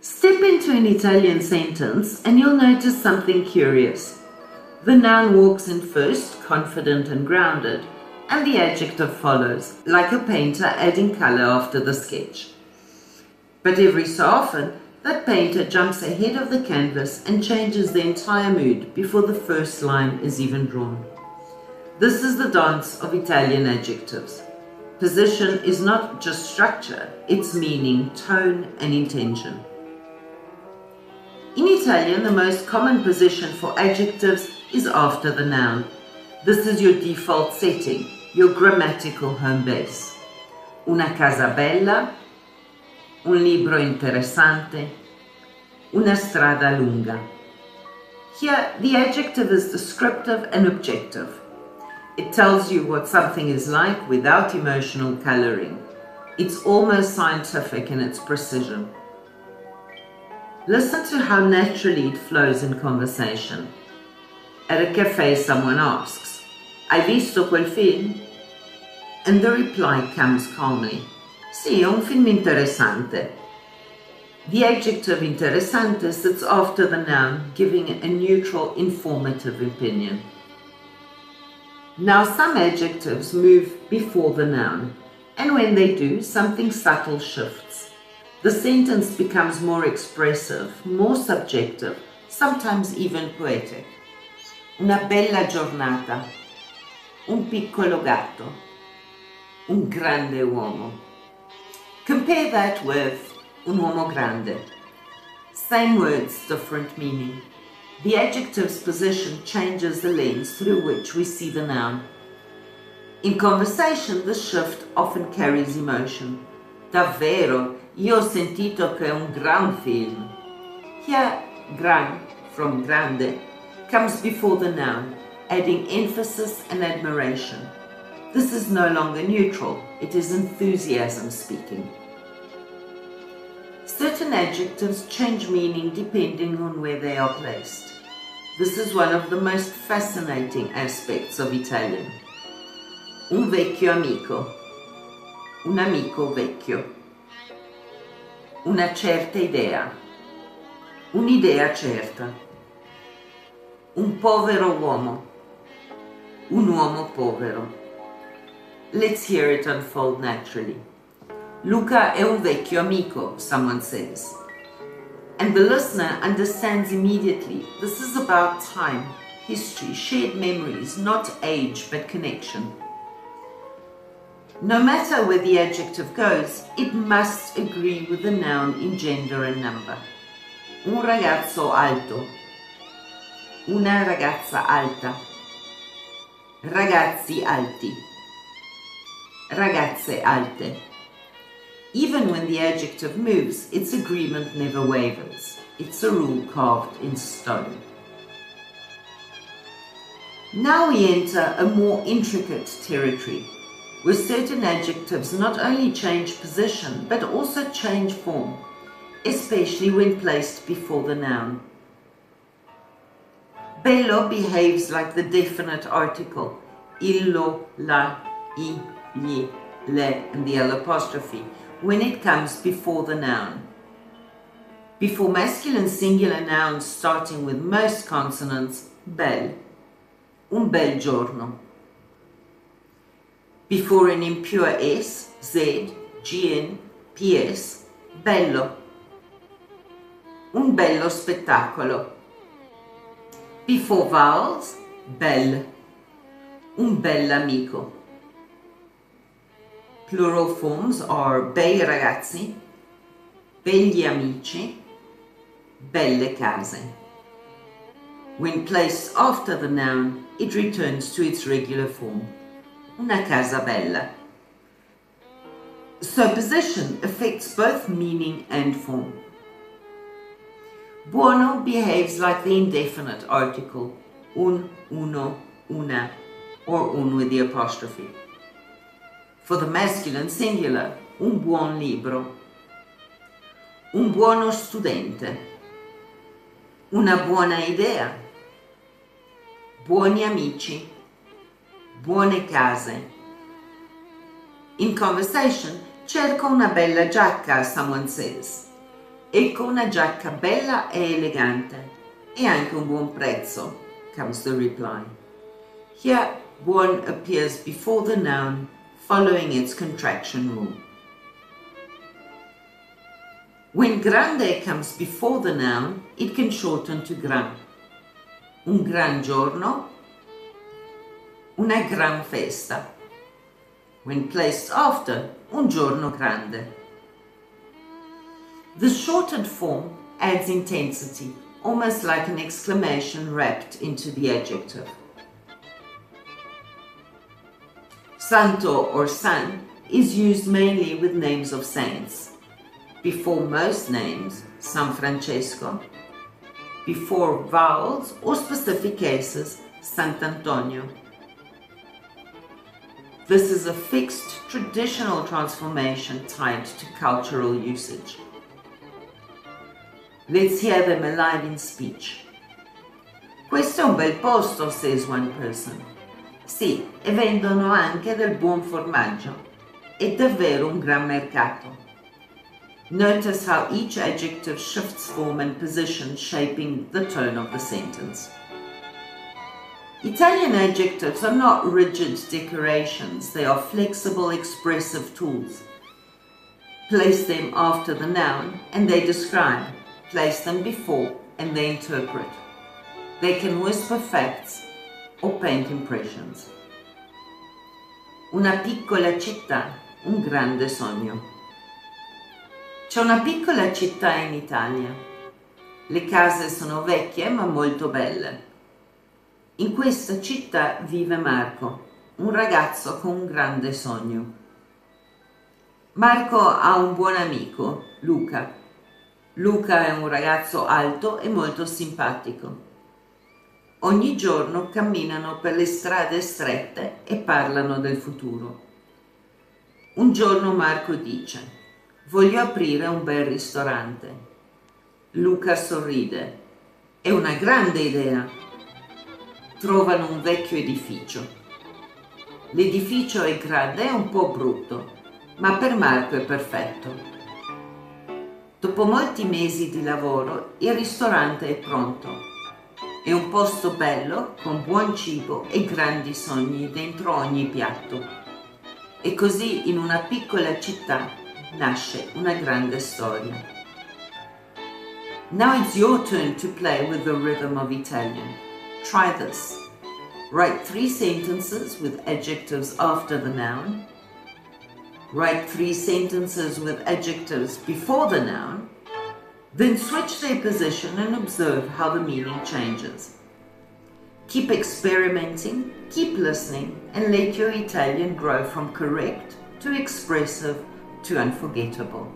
Step into an Italian sentence and you'll notice something curious. The noun walks in first, confident and grounded, and the adjective follows, like a painter adding color after the sketch. But every so often, that painter jumps ahead of the canvas and changes the entire mood before the first line is even drawn. This is the dance of Italian adjectives. Position is not just structure, it's meaning, tone and intention. In Italian, the most common position for adjectives is after the noun. This is your default setting, your grammatical home base. Una casa bella, un libro interessante, una strada lunga. Here, the adjective is descriptive and objective. It tells you what something is like without emotional coloring. It's almost scientific in its precision. Listen to how naturally it flows in conversation. At a cafe, someone asks, "Hai visto quel film?" And the reply comes calmly, "Sì, è un film interessante." The adjective interessante sits after the noun, giving a neutral, informative opinion. Now, some adjectives move before the noun, and when they do, something subtle shifts. The sentence becomes more expressive, more subjective, sometimes even poetic. Una bella giornata, un piccolo gatto, un grande uomo. Compare that with un uomo grande. Same words, different meaning. The adjective's position changes the lens through which we see the noun. In conversation, this shift often carries emotion. Davvero, io ho sentito che è un gran film. Here, gran, from grande, comes before the noun, adding emphasis and admiration. This is no longer neutral, it is enthusiasm speaking. Certain adjectives change meaning depending on where they are placed. This is one of the most fascinating aspects of Italian. Un vecchio amico, un amico vecchio. Una certa idea, un'idea certa. Un povero uomo, un uomo povero. Let's hear it unfold naturally. Luca è un vecchio amico, someone says. And the listener understands immediately this is about time, history, shared memories, not age but connection. No matter where the adjective goes, it must agree with the noun in gender and number. Un ragazzo alto, una ragazza alta, ragazzi alti, ragazze alte. Even when the adjective moves, its agreement never wavers. It's a rule carved in stone. Now we enter a more intricate territory, where certain adjectives not only change position, but also change form, especially when placed before the noun. Bello behaves like the definite article, illo, la, I, gli, le, and the L apostrophe, when it comes before the noun. Before masculine singular nouns starting with most consonants, bel, un bel giorno. Before an impure S, Z, GN, PS, bello, un bello spettacolo. Before vowels, bel, un bell'amico. Plural forms are bei ragazzi, begli amici, belle case. When placed after the noun, it returns to its regular form, una casa bella. So position affects both meaning and form. Buono behaves like the indefinite article, un, uno, una, or un with the apostrophe. For the masculine singular, un buon libro, un buono studente, una buona idea, buoni amici, buone case. In conversation, cerco una bella giacca, someone says. Ecco una giacca bella e elegante, e anche un buon prezzo, comes the reply. Here, buon appears before the noun, following its contraction rule. When grande comes before the noun, it can shorten to gran. Un gran giorno, una gran festa. When placed after, un giorno grande. The shortened form adds intensity, almost like an exclamation wrapped into the adjective. Santo or san is used mainly with names of saints. Before most names, San Francesco. Before vowels or specific cases, Sant'Antonio. This is a fixed, traditional transformation tied to cultural usage. Let's hear them alive in speech. Questo è un bel posto, says one person. Sì, e vendono anche del buon formaggio. È davvero un gran mercato. Notice how each adjective shifts form and position, shaping the tone of the sentence. Italian adjectives are not rigid decorations, they are flexible, expressive tools. Place them after the noun and they describe. Place them before and they interpret. They can whisper facts or paint impressions. Una piccola città, un grande sogno. C'è una piccola città in Italia. Le case sono vecchie ma molto belle. In questa città vive Marco, un ragazzo con un grande sogno. Marco ha un buon amico, Luca. Luca è un ragazzo alto e molto simpatico. Ogni giorno camminano per le strade strette e parlano del futuro. Un giorno Marco dice: voglio aprire un bel ristorante. Luca sorride. È una grande idea. Trovano un vecchio edificio. L'edificio è grande e un po' brutto, ma per Marco è perfetto. Dopo molti mesi di lavoro, il ristorante è pronto. È un posto bello, con buon cibo e grandi sogni dentro ogni piatto. E così in una piccola città nasce una grande storia. Now it's your turn to play with the rhythm of Italian. Try this. Write 3 sentences with adjectives after the noun. Write 3 sentences with adjectives before the noun. Then switch their position and observe how the meaning changes. Keep experimenting, keep listening, and let your Italian grow from correct to expressive to unforgettable.